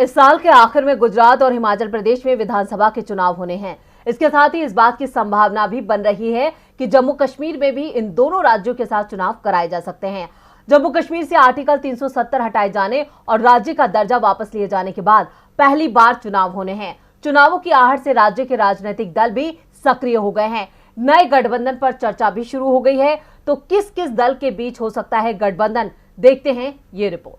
इस साल के आखिर में गुजरात और हिमाचल प्रदेश में विधानसभा के चुनाव होने हैं। इसके साथ ही इस बात की संभावना भी बन रही है कि जम्मू कश्मीर में भी इन दोनों राज्यों के साथ चुनाव कराए जा सकते हैं। जम्मू कश्मीर से आर्टिकल 370 हटाए जाने और राज्य का दर्जा वापस लिए जाने के बाद पहली बार चुनाव होने हैं। चुनावों की आहट से राज्य के राजनीतिक दल भी सक्रिय हो गए हैं। नए गठबंधन पर चर्चा भी शुरू हो गई है। तो किस किस दल के बीच हो सकता है गठबंधन, देखते हैं ये रिपोर्ट।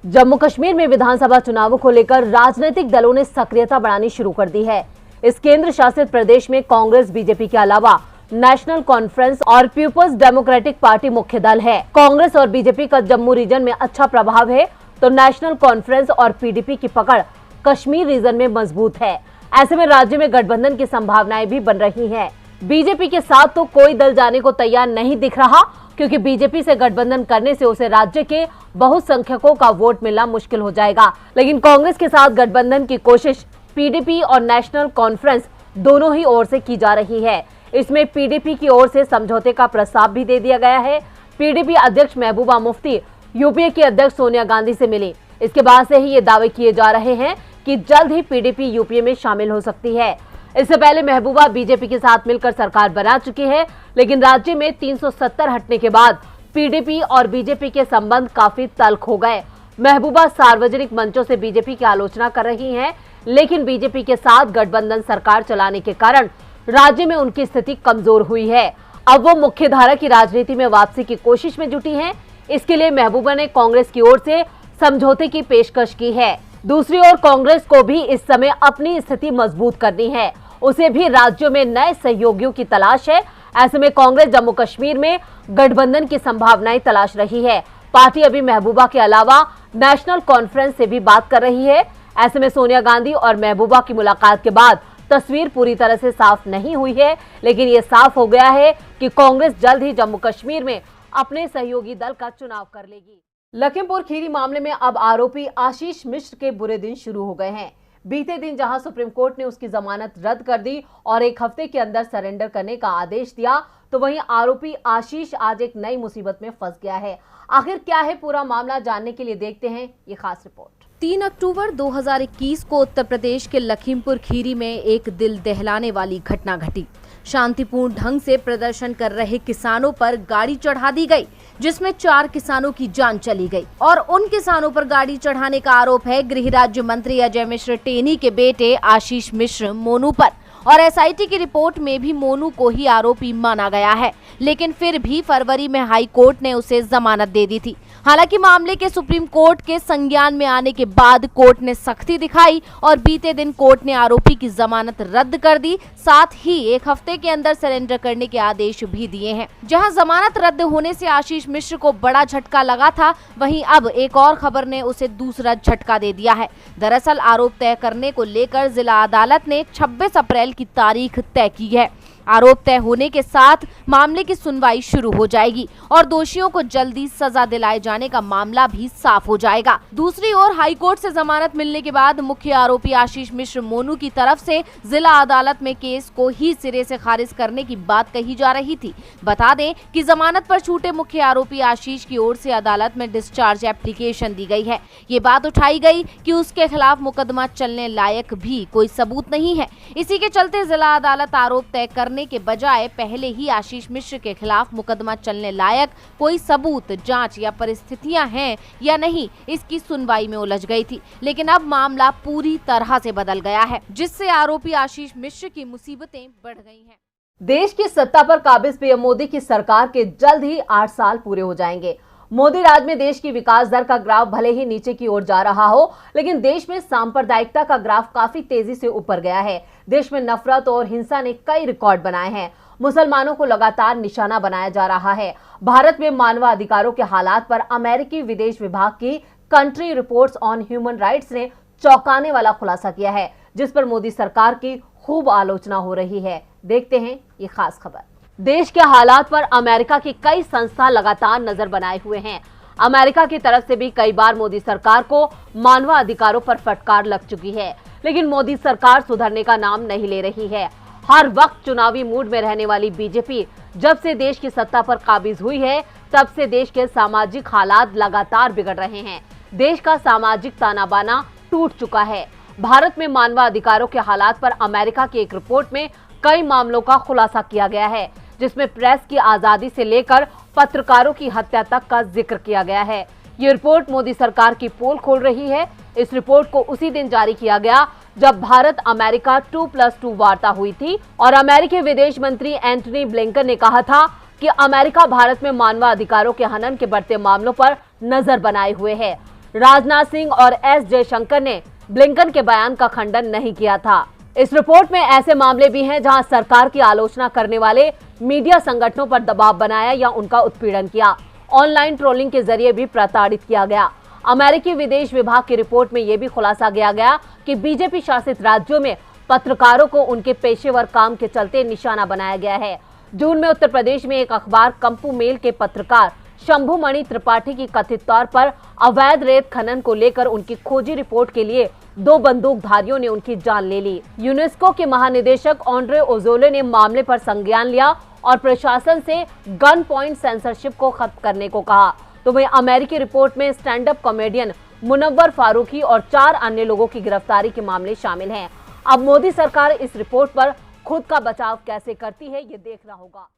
जम्मू कश्मीर में विधानसभा चुनावों को लेकर राजनीतिक दलों ने सक्रियता बढ़ानी शुरू कर दी है। इस केंद्र शासित प्रदेश में कांग्रेस, बीजेपी के अलावा नेशनल कॉन्फ्रेंस और पीपल्स डेमोक्रेटिक पार्टी मुख्य दल है। कांग्रेस और बीजेपी का जम्मू रीजन में अच्छा प्रभाव है, तो नेशनल कॉन्फ्रेंस और पीडीपी की पकड़ कश्मीर रीजन में मजबूत है। ऐसे में राज्य में गठबंधन की संभावनाएं भी बन रही है। बीजेपी के साथ तो कोई दल जाने को तैयार नहीं दिख रहा, क्योंकि बीजेपी से गठबंधन करने से उसे राज्य के बहुसंख्यकों का वोट मिलना मुश्किल हो जाएगा। लेकिन कांग्रेस के साथ गठबंधन की कोशिश पीडीपी और नेशनल कॉन्फ्रेंस दोनों ही ओर से की जा रही है। इसमें पीडीपी की ओर से समझौते का प्रस्ताव भी दे दिया गया है। पीडीपी अध्यक्ष महबूबा मुफ्ती यूपीए की अध्यक्ष सोनिया गांधी से मिली। इसके बाद से ही ये दावे किए जा रहे हैं कि जल्द ही पीडीपी यूपीए में शामिल हो सकती है। इससे पहले महबूबा बीजेपी के साथ मिलकर सरकार बना चुकी है, लेकिन राज्य में 370 हटने के बाद पीडीपी और बीजेपी के संबंध काफी तल्ख हो गए। महबूबा सार्वजनिक मंचों से बीजेपी की आलोचना कर रही हैं, लेकिन बीजेपी के साथ गठबंधन सरकार चलाने के कारण राज्य में उनकी स्थिति कमजोर हुई है। अब वो मुख्यधारा की राजनीति में वापसी की कोशिश में जुटी हैं। इसके लिए महबूबा ने कांग्रेस की ओर से समझौते की पेशकश की है। दूसरी ओर कांग्रेस को भी इस समय अपनी स्थिति मजबूत करनी है। उसे भी राज्यों में नए सहयोगियों की तलाश है। ऐसे में कांग्रेस जम्मू कश्मीर में गठबंधन की संभावनाएं तलाश रही है। पार्टी अभी महबूबा के अलावा नेशनल कॉन्फ्रेंस से भी बात कर रही है। ऐसे में सोनिया गांधी और महबूबा की मुलाकात के बाद तस्वीर पूरी तरह से साफ नहीं हुई है, लेकिन ये साफ हो गया है कि कांग्रेस जल्द ही जम्मू कश्मीर में अपने सहयोगी दल का चुनाव कर लेगी। लखीमपुर खीरी मामले में अब आरोपी आशीष मिश्र के बुरे दिन शुरू हो गए हैं। बीते दिन जहां सुप्रीम कोर्ट ने उसकी जमानत रद्द कर दी और 1 हफ्ते के अंदर सरेंडर करने का आदेश दिया, तो वहीं आरोपी आशीष आज एक नई मुसीबत में फंस गया है। आखिर क्या है पूरा मामला, जानने के लिए देखते हैं ये खास रिपोर्ट। 3 अक्टूबर 2021 को उत्तर प्रदेश के लखीमपुर खीरी में एक दिल दहलाने वाली घटना घटी। शांतिपूर्ण ढंग से प्रदर्शन कर रहे किसानों पर गाड़ी चढ़ा दी गई, जिसमें 4 किसानों की जान चली गई। और उन किसानों पर गाड़ी चढ़ाने का आरोप है गृह राज्य मंत्री अजय मिश्र टेनी के बेटे आशीष मिश्र मोनू पर। और एसआईटी की रिपोर्ट में भी मोनू को ही आरोपी माना गया है, लेकिन फिर भी फरवरी में हाई कोर्ट ने उसे जमानत दे दी थी। हालांकि मामले के सुप्रीम कोर्ट के संज्ञान में आने के बाद कोर्ट ने सख्ती दिखाई और बीते दिन कोर्ट ने आरोपी की जमानत रद्द कर दी। साथ ही 1 हफ्ते के अंदर सरेंडर करने के आदेश भी दिए हैं। जहां जमानत रद्द होने से आशीष मिश्र को बड़ा झटका लगा था, वहीं अब एक और खबर ने उसे दूसरा झटका दे दिया है। दरअसल आरोप तय करने को लेकर जिला अदालत ने 26 अप्रैल की तारीख तय की है। आरोप तय होने के साथ मामले की सुनवाई शुरू हो जाएगी और दोषियों को जल्दी सजा दिलाए जाने का मामला भी साफ हो जाएगा। दूसरी ओर हाईकोर्ट से जमानत मिलने के बाद मुख्य आरोपी आशीष मिश्र मोनू की तरफ से जिला अदालत में केस को ही सिरे से खारिज करने की बात कही जा रही थी। बता दें कि जमानत पर छूटे मुख्य आरोपी आशीष की ओर से अदालत में डिस्चार्ज एप्लीकेशन दी गई है। ये बात उठाई गई कि उसके खिलाफ मुकदमा चलने लायक भी कोई सबूत नहीं है। इसी के चलते जिला अदालत आरोप तय करने के बजाय पहले ही आशीष मिश्र के खिलाफ मुकदमा चलने लायक कोई सबूत, जांच या परिस्थितियां हैं या नहीं, इसकी सुनवाई में उलझ गई थी। लेकिन अब मामला पूरी तरह से बदल गया है, जिससे आरोपी आशीष मिश्र की मुसीबतें बढ़ गई हैं। देश की सत्ता पर काबिज पीएम मोदी की सरकार के जल्द ही 8 साल पूरे हो जाएंगे। मोदी राज में देश की विकास दर का ग्राफ भले ही नीचे की ओर जा रहा हो, लेकिन देश में सांप्रदायिकता का ग्राफ काफी तेजी से ऊपर गया है। देश में नफरत और हिंसा ने कई रिकॉर्ड बनाए हैं। मुसलमानों को लगातार निशाना बनाया जा रहा है। भारत में मानवाधिकारों के हालात पर अमेरिकी विदेश विभाग की country reports on human rights ने चौंकाने वाला खुलासा किया है, जिस पर मोदी सरकार की खूब आलोचना हो रही है। देखते हैं ये खास खबर। देश के हालात पर अमेरिका की कई संस्था लगातार नजर बनाए हुए हैं। अमेरिका की तरफ से भी कई बार मोदी सरकार को मानवाधिकारों पर फटकार लग चुकी है, लेकिन मोदी सरकार सुधरने का नाम नहीं ले रही है। हर वक्त चुनावी मूड में रहने वाली बीजेपी जब से देश की सत्ता पर काबिज हुई है, तब से देश के सामाजिक हालात लगातार बिगड़ रहे हैं। देश का सामाजिक ताना बाना टूट चुका है। भारत में मानवाधिकारों के हालात पर अमेरिका की एक रिपोर्ट में कई मामलों का खुलासा किया गया है, जिसमें प्रेस की आजादी से लेकर पत्रकारों की हत्या तक का जिक्र किया गया है। ये रिपोर्ट मोदी सरकार की पोल खोल रही है। इस रिपोर्ट को उसी दिन जारी किया गया जब भारत अमेरिका 2+2 वार्ता हुई थी और अमेरिकी विदेश मंत्री एंटनी ब्लिंकन ने कहा था कि अमेरिका भारत में मानवाधिकारों के हनन के बढ़ते मामलों पर नजर बनाए हुए है। राजनाथ सिंह और एस जयशंकर ने ब्लिंकन के बयान का खंडन नहीं किया था। इस रिपोर्ट में ऐसे मामले भी हैं जहां सरकार की आलोचना करने वाले मीडिया संगठनों पर दबाव बनाया या उनका उत्पीड़न किया। ऑनलाइन ट्रोलिंग के जरिए भी प्रताड़ित किया गया। अमेरिकी विदेश विभाग की रिपोर्ट में यह भी खुलासा किया गया कि बीजेपी शासित राज्यों में पत्रकारों को उनके पेशेवर काम के चलते निशाना बनाया गया है। जून में उत्तर प्रदेश में एक अखबार कंपू मेल के पत्रकार शंभुमणि त्रिपाठी की कथित तौर पर अवैध रेत खनन को लेकर उनकी खोजी रिपोर्ट के लिए 2 बंदूकधारियों ने उनकी जान ले ली। यूनेस्को के महानिदेशक ऑन्ड्रे ओजोले ने मामले पर संज्ञान लिया और प्रशासन से गन पॉइंट सेंसरशिप को खत्म करने को कहा। तो वहीं अमेरिकी रिपोर्ट में stand up comedian Munawar Faruqui और 4 अन्य लोगों की गिरफ्तारी के मामले शामिल हैं। अब मोदी सरकार इस रिपोर्ट पर खुद का बचाव कैसे करती है, ये देखना होगा।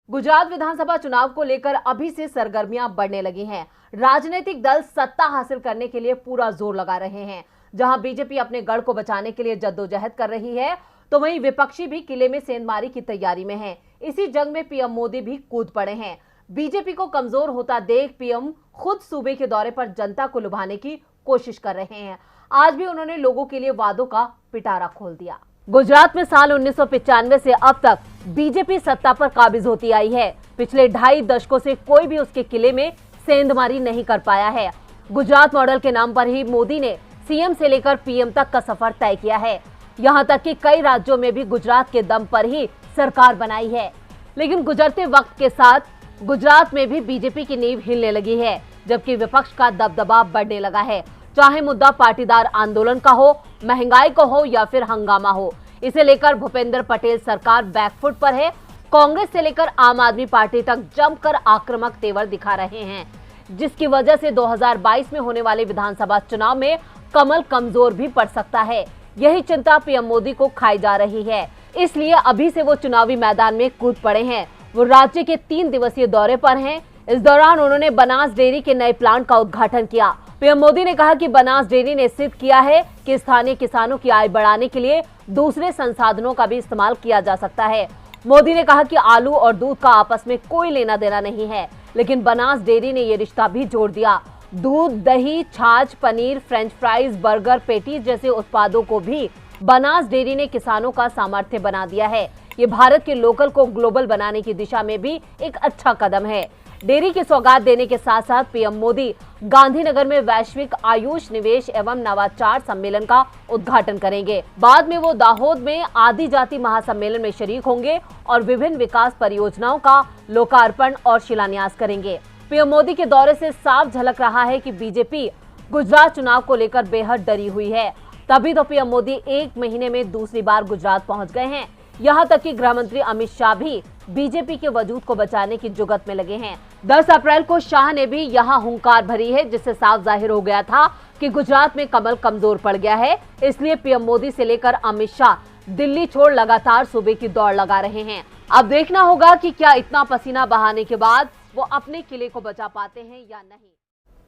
गुजरात विधानसभा चुनाव को लेकर अभी से सरगर्मियां बढ़ने लगी हैं। राजनीतिक दल सत्ता हासिल करने के लिए पूरा जोर लगा रहे हैं। जहां बीजेपी अपने गढ़ को बचाने के लिए जद्दोजहद कर रही है, तो वहीं विपक्षी भी किले में सेंधमारी की तैयारी में है। इसी जंग में पीएम मोदी भी कूद पड़े हैं। बीजेपी को कमजोर होता देख पीएम खुद सूबे के दौरे पर जनता को लुभाने की कोशिश कर रहे हैं। आज भी उन्होंने लोगों के लिए वादों का पिटारा खोल दिया। गुजरात में साल 1995 से अब तक बीजेपी सत्ता पर काबिज होती आई है। पिछले 2.5 दशकों से कोई भी उसके किले में सेंधमारी नहीं कर पाया है। गुजरात मॉडल के नाम पर ही मोदी ने सीएम से लेकर पीएम तक का सफर तय किया है। यहां तक कि कई राज्यों में भी गुजरात के दम पर ही सरकार बनाई है। लेकिन गुजरते वक्त के साथ गुजरात में भी बीजेपी की नींव हिलने लगी है, जबकि विपक्ष का दबदबा बढ़ने लगा है। चाहे मुद्दा पाटीदार आंदोलन का हो, महंगाई का हो या फिर हंगामा हो, इसे लेकर भूपेंद्र पटेल सरकार बैकफुट पर है। कांग्रेस से लेकर आम आदमी पार्टी तक जमकर आक्रामक तेवर दिखा रहे हैं, जिसकी वजह से 2022 में होने वाले विधानसभा चुनाव में कमल कमजोर भी पड़ सकता है। यही चिंता पीएम मोदी को खाई जा रही है, इसलिए अभी से वो चुनावी मैदान में कूद पड़े हैं। वो राज्य के 3 दिवसीय दौरे पर हैं। इस दौरान उन्होंने बनास डेयरी के नए प्लांट का उद्घाटन किया। पीएम मोदी ने कहा कि बनास डेयरी ने सिद्ध किया है कि स्थानीय किसानों की आय बढ़ाने के लिए दूसरे संसाधनों का भी इस्तेमाल किया जा सकता है। मोदी ने कहा कि आलू और दूध का आपस में कोई लेना देना नहीं है, लेकिन बनास डेयरी ने ये रिश्ता भी जोड़ दिया। दूध, दही, छाछ, paneer, French fries, burger, patties जैसे उत्पादों को भी बनास डेयरी ने किसानों का सामर्थ्य बना दिया है। ये भारत के लोकल को ग्लोबल बनाने की दिशा में भी एक अच्छा कदम है। डेयरी की सौगात देने के साथ साथ पीएम मोदी गांधीनगर में वैश्विक आयुष निवेश एवं नवाचार सम्मेलन का उद्घाटन करेंगे। बाद में वो दाहोद में आदि जाति महासम्मेलन में शरीक होंगे और विभिन्न विकास परियोजनाओं का लोकार्पण और शिलान्यास करेंगे। पीएम मोदी के दौरे से साफ झलक रहा है कि बीजेपी गुजरात चुनाव को लेकर बेहद डरी हुई है। तभी तो पीएम मोदी 1 महीने में दूसरी बार गुजरात पहुंच गए हैं। यहाँ तक कि गृह मंत्री अमित शाह भी बीजेपी के वजूद को बचाने की जुगत में लगे हैं। 10 अप्रैल को शाह ने भी यहाँ हुंकार भरी है, जिससे साफ जाहिर हो गया था कि गुजरात में कमल कमजोर पड़ गया है। इसलिए पीएम मोदी से लेकर अमित शाह दिल्ली छोड़ लगातार सूबे की दौड़ लगा रहे हैं। अब देखना होगा कि क्या इतना पसीना बहाने के बाद वो अपने किले को बचा पाते हैं या नहीं।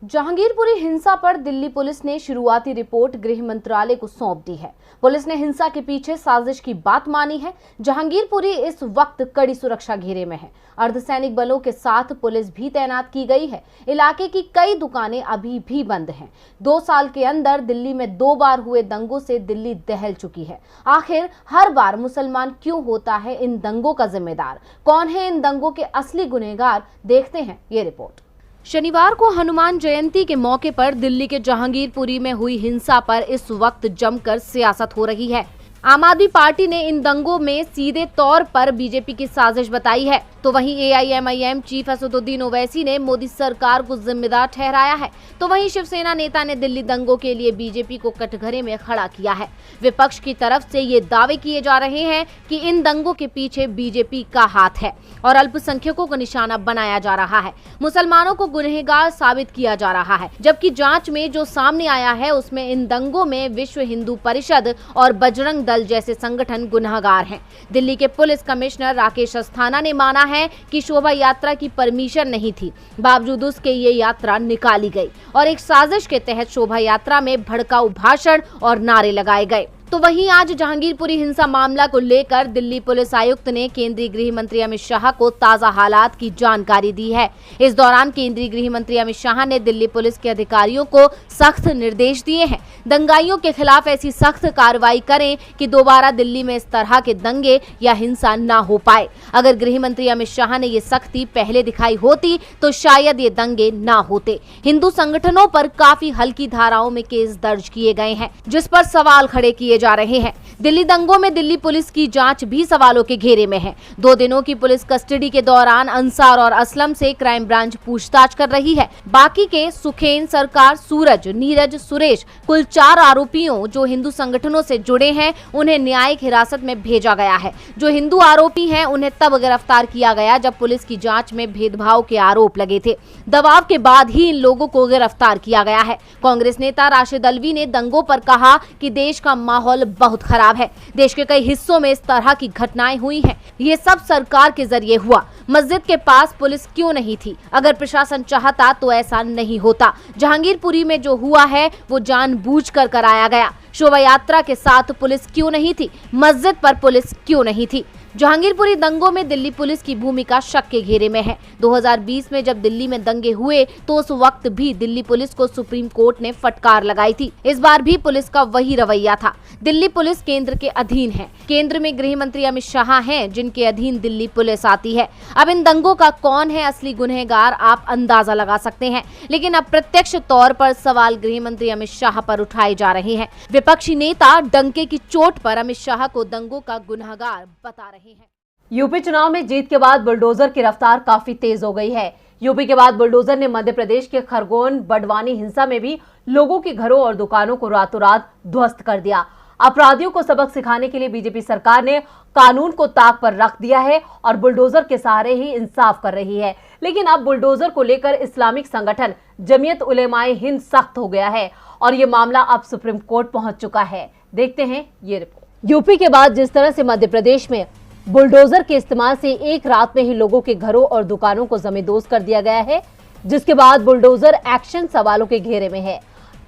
जहांगीरपुरी हिंसा पर दिल्ली पुलिस ने शुरुआती रिपोर्ट गृह मंत्रालय को सौंप दी है। पुलिस ने हिंसा के पीछे साजिश की बात मानी है। जहांगीरपुरी इस वक्त कड़ी सुरक्षा घेरे में है। अर्धसैनिक बलों के साथ पुलिस भी तैनात की गई है। इलाके की कई दुकानें अभी भी बंद हैं। 2 साल के अंदर दिल्ली में 2 बार हुए दंगों से दिल्ली दहल चुकी है। आखिर हर बार मुसलमान क्यों होता है इन दंगों का जिम्मेदार? कौन है इन दंगों के असली गुनहगार? देखते हैं ये रिपोर्ट। शनिवार को हनुमान जयंती के मौके पर दिल्ली के जहांगीरपुरी में हुई हिंसा पर इस वक्त जमकर सियासत हो रही है। आम आदमी पार्टी ने इन दंगों में सीधे तौर पर बीजेपी की साजिश बताई है, तो वहीं एआईएमआईएम चीफ असदुद्दीन ओवैसी ने मोदी सरकार को जिम्मेदार ठहराया है। तो वहीं शिवसेना नेता ने दिल्ली दंगों के लिए बीजेपी को कटघरे में खड़ा किया है। विपक्ष की तरफ से ये दावे किए जा रहे हैं कि इन दंगों के पीछे बीजेपी का हाथ है और अल्पसंख्यकों को निशाना बनाया जा रहा है। मुसलमानों को गुनहगार साबित किया जा रहा है, जबकि जांच में जो सामने आया है उसमें इन दंगों में विश्व हिंदू परिषद और बजरंग दल जैसे संगठन गुनहगार हैं। दिल्ली के पुलिस कमिश्नर राकेश अस्थाना ने माना है कि शोभा यात्रा की परमिशन नहीं थी, बावजूद उसके ये यात्रा निकाली गई और एक साजिश के तहत शोभा यात्रा में भड़काऊ भाषण और नारे लगाए गए। तो वहीं आज जहांगीरपुरी हिंसा मामला को लेकर दिल्ली पुलिस आयुक्त ने केंद्रीय गृह मंत्री अमित शाह को ताजा हालात की जानकारी दी है। इस दौरान केंद्रीय गृह मंत्री अमित शाह ने दिल्ली पुलिस के अधिकारियों को सख्त निर्देश दिए हैं। दंगाइयों के खिलाफ ऐसी सख्त कार्रवाई करें कि दोबारा दिल्ली में इस तरह के दंगे या हिंसा न हो पाए। अगर गृह मंत्री अमित शाह ने ये सख्ती पहले दिखाई होती तो शायद ये दंगे न होते। हिंदू संगठनों पर काफी हल्की धाराओं में केस दर्ज किए गए हैं, जिस पर सवाल खड़े किए जा रहे हैं। दिल्ली दंगों में दिल्ली पुलिस की जांच भी सवालों के घेरे में है। 2 दिनों की पुलिस कस्टडी के दौरान अंसार और असलम से क्राइम ब्रांच पूछताछ कर रही है। बाकी के सुखेन, सरकार, सूरज, नीरज, सुरेश, कुल 4 आरोपियों जो हिंदू संगठनों से जुड़े हैं उन्हें न्यायिक हिरासत में भेजा गया है। जो हिंदू आरोपी हैं उन्हें तब गिरफ्तार किया गया जब पुलिस की जांच में भेदभाव के आरोप लगे थे। दबाव के बाद ही इन लोगों को गिरफ्तार किया गया है। कांग्रेस नेता राशिद अल्वी ने दंगों पर कहा कि देश का माहौल बहुत खराब है। देश के कई हिस्सों में इस तरह की घटनाएं हुई हैं। ये सब सरकार के जरिए हुआ। मस्जिद के पास पुलिस क्यों नहीं थी? अगर प्रशासन चाहता तो ऐसा नहीं होता। जहांगीरपुरी में जो हुआ है वो जानबूझकर कराया गया। शोभा यात्रा के साथ पुलिस क्यों नहीं थी? मस्जिद पर पुलिस क्यों नहीं थी? जहांगीरपुरी दंगों में दिल्ली पुलिस की भूमिका शक के घेरे में है। 2020 में जब दिल्ली में दंगे हुए तो उस वक्त भी दिल्ली पुलिस को सुप्रीम कोर्ट ने फटकार लगाई थी। इस बार भी पुलिस का वही रवैया था। दिल्ली पुलिस केंद्र के अधीन है। केंद्र में गृह मंत्री अमित शाह हैं, जिनके अधीन दिल्ली पुलिस आती है। अब इन दंगों का कौन है असली गुनहगार, आप अंदाजा लगा सकते हैं। लेकिन अप्रत्यक्ष तौर पर सवाल गृह मंत्री अमित शाह पर उठाए जा रहे हैं। विपक्षी नेता डंके की चोट पर अमित शाह को दंगों का गुनहगार बता रहे हैं। यूपी चुनाव में जीत के बाद बुलडोजर की रफ्तार काफी तेज हो गई है। यूपी के बाद बुलडोजर ने मध्य प्रदेश के खरगोन बड़वानी हिंसा में भी लोगों के घरों और दुकानों को रातों रात ध्वस्त कर दिया। अपराधियों को सबक सिखाने के लिए बीजेपी सरकार ने कानून को ताक पर रख दिया है और बुलडोजर के सहारे ही इंसाफ कर रही है। लेकिन अब बुलडोजर को लेकर इस्लामिक संगठन जमीयत उलेमाए हिंद सख्त हो गया है और ये मामला अब सुप्रीम कोर्ट पहुंच चुका है। देखते हैं ये रिपोर्ट। यूपी के बाद जिस तरह से मध्य प्रदेश में बुलडोजर के इस्तेमाल से एक रात में ही लोगों के घरों और दुकानों को जमींदोज कर दिया गया है, जिसके बाद बुलडोजर एक्शन सवालों के घेरे में है।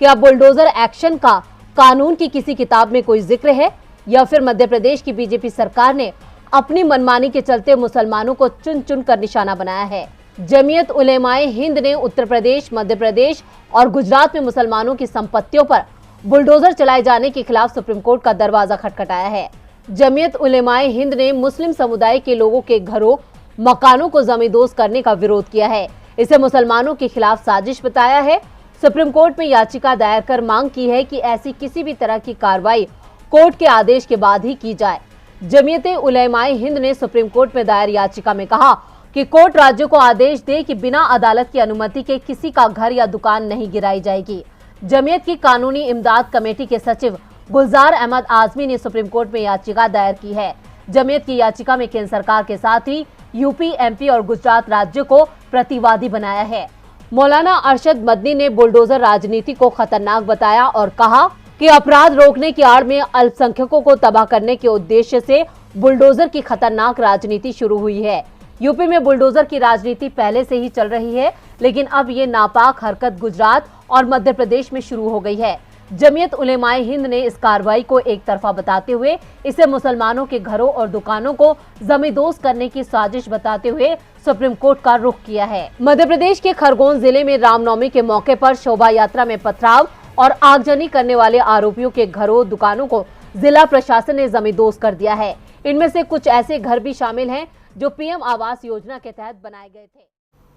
क्या बुलडोजर एक्शन का कानून की किसी किताब में कोई जिक्र है, या फिर मध्य प्रदेश की बीजेपी सरकार ने अपनी मनमानी के चलते मुसलमानों को चुन चुन कर निशाना बनाया है? जमीयत उलेमाए हिंद ने उत्तर प्रदेश, मध्य प्रदेश और गुजरात में मुसलमानों की संपत्तियों पर बुलडोजर चलाए जाने के खिलाफ सुप्रीम कोर्ट का दरवाजा खटखटाया है। जमीयत उलेमाए हिंद ने मुस्लिम समुदाय के लोगों के घरों, मकानों को जमींदोज करने का विरोध किया है। इसे मुसलमानों के खिलाफ साजिश बताया है। सुप्रीम कोर्ट में याचिका दायर कर मांग की है कि ऐसी किसी भी तरह की कार्रवाई कोर्ट के आदेश के बाद ही की जाए। जमीयत उलेमाए हिंद ने सुप्रीम कोर्ट में दायर याचिका में कहा कि कोर्ट राज्यों को आदेश दे कि बिना अदालत की अनुमति के किसी का घर या दुकान नहीं गिराई जाएगी। जमीयत की कानूनी इमदाद कमेटी के सचिव गुलजार अहमद आजमी ने सुप्रीम कोर्ट में याचिका दायर की है। जमीयत की याचिका में केंद्र सरकार के साथ ही यूपी, एमपी और गुजरात राज्य को प्रतिवादी बनाया है। मौलाना अरशद मदनी ने बुलडोजर राजनीति को खतरनाक बताया और कहा कि अपराध रोकने की आड़ में अल्पसंख्यकों को तबाह करने के उद्देश्य से बुलडोजर की खतरनाक राजनीति शुरू हुई है। यूपी में बुलडोजर की राजनीति पहले से ही चल रही है, लेकिन अब ये नापाक हरकत गुजरात और मध्य प्रदेश में शुरू हो गई है। जमीयत उलेमाए हिंद ने इस कार्रवाई को एक तरफा बताते हुए इसे मुसलमानों के घरों और दुकानों को जमींदोज करने की साजिश बताते हुए सुप्रीम कोर्ट का रुख किया है। मध्य प्रदेश के खरगोन जिले में रामनवमी के मौके पर शोभा यात्रा में पथराव और आगजनी करने वाले आरोपियों के घरों, दुकानों को जिला प्रशासन ने जमींदोज कर दिया है। इनमें से कुछ ऐसे घर भी शामिल हैं जो पीएम आवास योजना के तहत बनाए गए थे।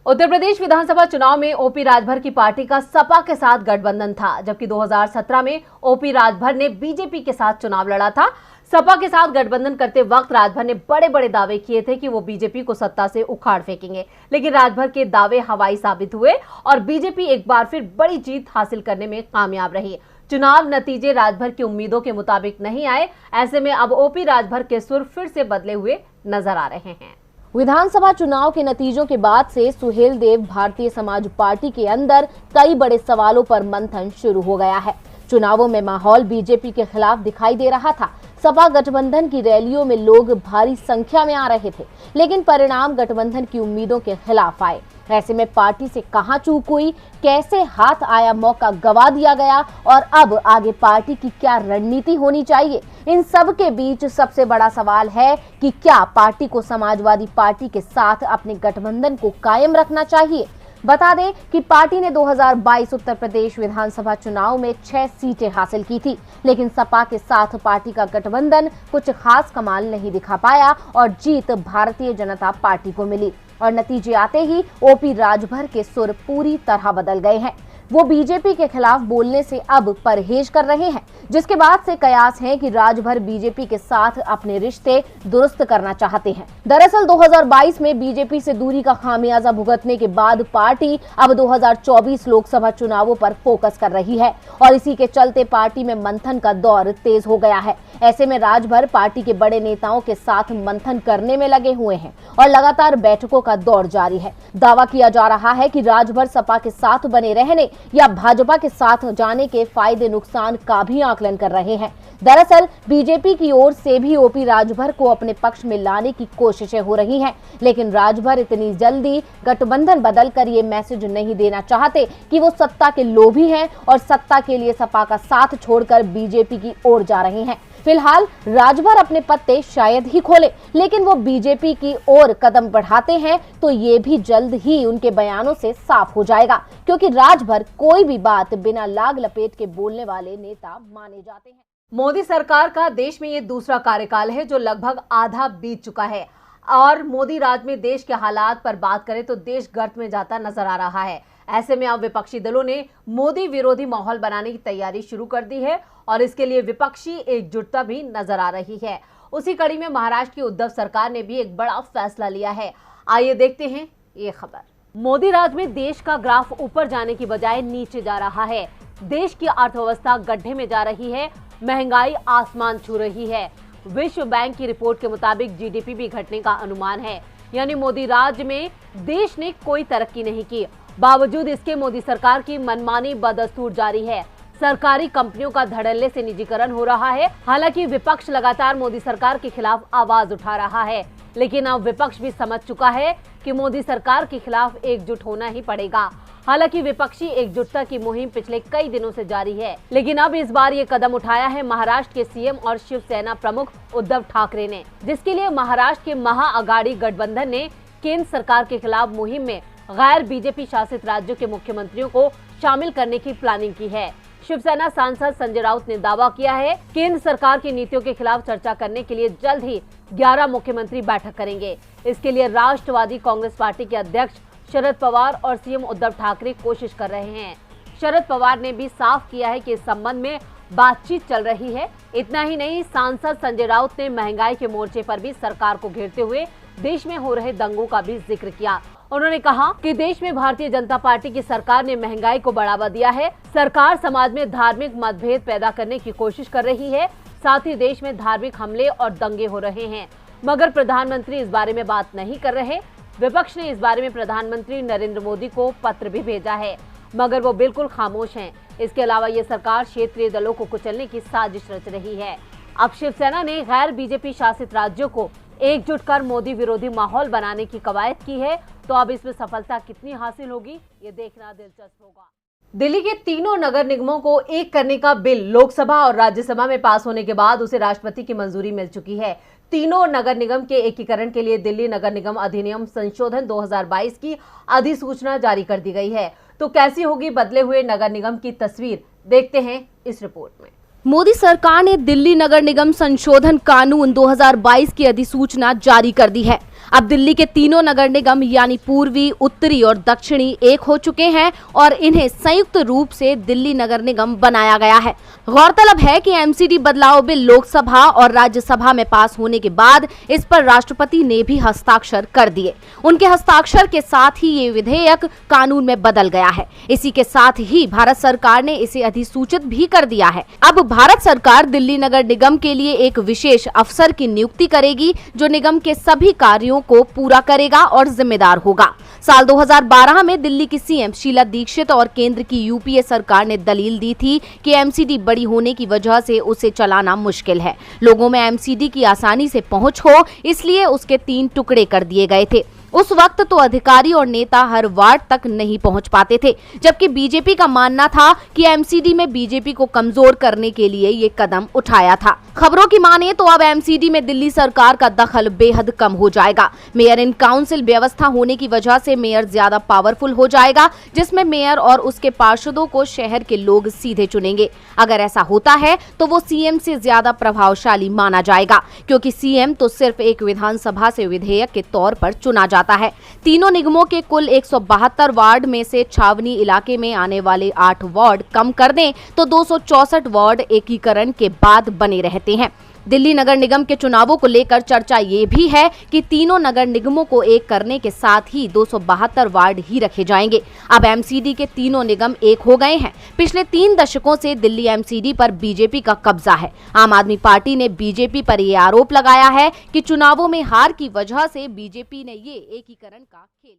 उत्तर प्रदेश विधानसभा चुनाव में ओपी राजभर की पार्टी का सपा के साथ गठबंधन था, जबकि 2017 में ओपी राजभर ने बीजेपी के साथ चुनाव लड़ा था। सपा के साथ गठबंधन करते वक्त राजभर ने बड़े बड़े दावे किए थे कि वो बीजेपी को सत्ता से उखाड़ फेंकेंगे, लेकिन राजभर के दावे हवाई साबित हुए और बीजेपी एक बार फिर बड़ी जीत हासिल करने में कामयाब रही। चुनाव नतीजे राजभर की उम्मीदों के मुताबिक नहीं आए। ऐसे में अब ओपी राजभर के सुर फिर से बदले हुए नजर आ रहे हैं। विधानसभा चुनाव के नतीजों के बाद से सुहेल देव भारतीय समाज पार्टी के अंदर कई बड़े सवालों पर मंथन शुरू हो गया है। चुनावों में माहौल बीजेपी के खिलाफ दिखाई दे रहा था। सपा गठबंधन की रैलियों में लोग भारी संख्या में आ रहे थे, लेकिन परिणाम गठबंधन की उम्मीदों के खिलाफ आए। ऐसे में पार्टी से कहां चूक हुई, कैसे हाथ आया मौका गवा दिया गया और अब आगे पार्टी की क्या रणनीति होनी चाहिए, इन सब के बीच सबसे बड़ा सवाल है कि क्या पार्टी को समाजवादी पार्टी के साथ अपने गठबंधन को कायम रखना चाहिए। बता दें कि पार्टी ने 2022 उत्तर प्रदेश विधानसभा चुनाव में 6 सीटें हासिल की थी, लेकिन सपा के साथ पार्टी का गठबंधन कुछ खास कमाल नहीं दिखा पाया और जीत भारतीय जनता पार्टी को मिली। और नतीजे आते ही ओपी राजभर के सुर पूरी तरह बदल गए हैं। वो बीजेपी के खिलाफ बोलने से अब परहेज कर रहे हैं, जिसके बाद से कयास है कि राजभर बीजेपी के साथ अपने रिश्ते दुरुस्त करना चाहते हैं। दरअसल 2022 में बीजेपी से दूरी का खामियाजा भुगतने के बाद पार्टी अब 2024 लोकसभा चुनावों पर फोकस कर रही है और इसी के चलते पार्टी में मंथन का दौर तेज हो गया है। ऐसे में राजभर पार्टी के बड़े नेताओं के साथ मंथन करने में लगे हुए हैं और लगातार बैठकों का दौर जारी है। दावा किया जा रहा है कि राजभर सपा के साथ बने रहने या भाजपा के साथ जाने के फायदे नुकसान का भी आकलन कर रहे हैं। दरअसल बीजेपी की ओर से भी ओपी राजभर को अपने पक्ष में लाने की कोशिशें हो रही हैं, लेकिन राजभर इतनी जल्दी गठबंधन बदलकर ये मैसेज नहीं देना चाहते कि वो सत्ता के लोभी हैं और सत्ता के लिए सपा का साथ छोड़कर बीजेपी की ओर जा रहे हैं। फिलहाल राजभर अपने पत्ते शायद ही खोले, लेकिन वो बीजेपी की ओर कदम बढ़ाते हैं तो ये भी जल्द ही उनके बयानों से साफ हो जाएगा, क्योंकि राजभर कोई भी बात बिना लाग लपेट के बोलने वाले नेता माने जाते हैं। मोदी सरकार का देश में ये दूसरा कार्यकाल है जो लगभग आधा बीत चुका है और मोदी राज में देश के हालात पर बात करें तो देश गर्त में जाता नजर आ रहा है। ऐसे में अब विपक्षी दलों ने मोदी विरोधी माहौल बनाने की तैयारी शुरू कर दी है और इसके लिए विपक्षी एकजुटता भी नजर आ रही है। उसी कड़ी में महाराष्ट्र की उद्धव सरकार ने भी एक बड़ा फैसला लिया है। आइए देखते हैं ये खबर। मोदी राज में देश का ग्राफ ऊपर जाने की बजाय नीचे जा रहा है। देश की अर्थव्यवस्था गड्ढे में जा रही है, महंगाई आसमान छू रही है। विश्व बैंक की रिपोर्ट के मुताबिक जीडीपी भी घटने का अनुमान है। यानी मोदी राज में देश ने कोई तरक्की नहीं की। बावजूद इसके मोदी सरकार की मनमानी बदस्तूर जारी है। सरकारी कंपनियों का धड़ल्ले से निजीकरण हो रहा है। हालांकि विपक्ष लगातार मोदी सरकार के खिलाफ आवाज उठा रहा है, लेकिन अब विपक्ष भी समझ चुका है कि मोदी सरकार के खिलाफ एकजुट होना ही पड़ेगा। हालांकि विपक्षी एकजुटता की मुहिम पिछले कई दिनों से जारी है, लेकिन अब इस बार ये कदम उठाया है महाराष्ट्र के सीएम और शिवसेना प्रमुख उद्धव ठाकरे ने, जिसके लिए महाराष्ट्र के महाअघाड़ी गठबंधन ने केंद्र सरकार के खिलाफ मुहिम में गैर बीजेपी शासित राज्यों के मुख्यमंत्रियों को शामिल करने की प्लानिंग की है। शिवसेना सांसद संजय राउत ने दावा किया है केंद्र सरकार की नीतियों के खिलाफ चर्चा करने के लिए जल्द ही 11 मुख्यमंत्री बैठक करेंगे। इसके लिए राष्ट्रवादी कांग्रेस पार्टी के अध्यक्ष शरद पवार और सीएम उद्धव ठाकरे कोशिश कर रहे हैं। शरद पवार ने भी साफ किया है कि इस संबंध में बातचीत चल रही है। इतना ही नहीं, सांसद संजय राउत ने महंगाई के मोर्चे पर भी सरकार को घेरते हुए देश में हो रहे दंगों का भी जिक्र किया। उन्होंने कहा कि देश में भारतीय जनता पार्टी की सरकार ने महंगाई को बढ़ावा दिया है। सरकार समाज में धार्मिक मतभेद पैदा करने की कोशिश कर रही है। साथ ही देश में धार्मिक हमले और दंगे हो रहे हैं, मगर प्रधानमंत्री इस बारे में बात नहीं कर रहे। विपक्ष ने इस बारे में प्रधानमंत्री नरेंद्र मोदी को पत्र भी भेजा है, मगर वो बिल्कुल खामोश हैं। इसके अलावा ये सरकार क्षेत्रीय दलों को कुचलने की साजिश रच रही है। अब शिवसेना ने गैर बीजेपी शासित राज्यों को एकजुट कर मोदी विरोधी माहौल बनाने की कवायद की है, तो अब इसमें सफलता कितनी हासिल होगी ये देखना दिलचस्प होगा। दिल्ली के तीनों नगर निगमों को एक करने का बिल लोकसभा और राज्यसभा में पास होने के बाद उसे राष्ट्रपति की मंजूरी मिल चुकी है। तीनों नगर निगम के एकीकरण के लिए दिल्ली नगर निगम अधिनियम संशोधन 2022 की अधिसूचना जारी कर दी गई है। तो कैसी होगी बदले हुए नगर निगम की तस्वीर, देखते हैं इस रिपोर्ट में। मोदी सरकार ने दिल्ली नगर निगम संशोधन कानून 2022 की अधिसूचना जारी कर दी है। अब दिल्ली के तीनों नगर निगम यानी पूर्वी, उत्तरी और दक्षिणी एक हो चुके हैं और इन्हें संयुक्त रूप से दिल्ली नगर निगम बनाया गया है। गौरतलब है कि एमसीडी बदलाव बिल लोकसभा और राज्यसभा में पास होने के बाद इस पर राष्ट्रपति ने भी हस्ताक्षर कर दिए। उनके हस्ताक्षर के साथ ही ये विधेयक कानून में बदल गया है। इसी के साथ ही भारत सरकार ने इसे अधिसूचित भी कर दिया है। अब भारत सरकार दिल्ली नगर निगम के लिए एक विशेष अफसर की नियुक्ति करेगी, जो निगम के सभी कार्यों को पूरा करेगा और जिम्मेदार होगा। साल 2012 में दिल्ली की सीएम शीला दीक्षित और केंद्र की यूपीए सरकार ने दलील दी थी कि एमसीडी बड़ी होने की वजह से उसे चलाना मुश्किल है। लोगों में एमसीडी की आसानी से पहुंच हो, इसलिए उसके 3 टुकड़े कर दिए गए थे। उस वक्त तो अधिकारी और नेता हर वार्ड तक नहीं पहुंच पाते थे, जबकि बीजेपी का मानना था कि एमसीडी में बीजेपी को कमजोर करने के लिए ये कदम उठाया था। खबरों की माने तो अब एमसीडी में दिल्ली सरकार का दखल बेहद कम हो जाएगा। मेयर इन काउंसिल व्यवस्था होने की वजह से मेयर ज्यादा पावरफुल हो जाएगा, जिसमें मेयर और उसके पार्षदों को शहर के लोग सीधे चुनेंगे। अगर ऐसा होता है तो वो सीएम से ज्यादा प्रभावशाली माना जाएगा, क्योंकि सीएम तो सिर्फ एक विधानसभा से विधेयक के तौर पर चुना जाता है। तीनों निगमों के कुल 172 वार्ड में से छावनी इलाके में आने वाले 8 वार्ड कम कर दें तो 264 वार्ड एकीकरण के बाद बने रहते हैं। दिल्ली नगर निगम के चुनावों को लेकर चर्चा ये भी है कि तीनों नगर निगमों को एक करने के साथ ही 272 वार्ड ही रखे जाएंगे। अब एमसीडी के तीनों निगम एक हो गए हैं। पिछले 3 दशकों से दिल्ली एमसीडी पर बीजेपी का कब्जा है। आम आदमी पार्टी ने बीजेपी पर ये आरोप लगाया है कि चुनावों में हार की वजह से बीजेपी ने ये एकीकरण का खेल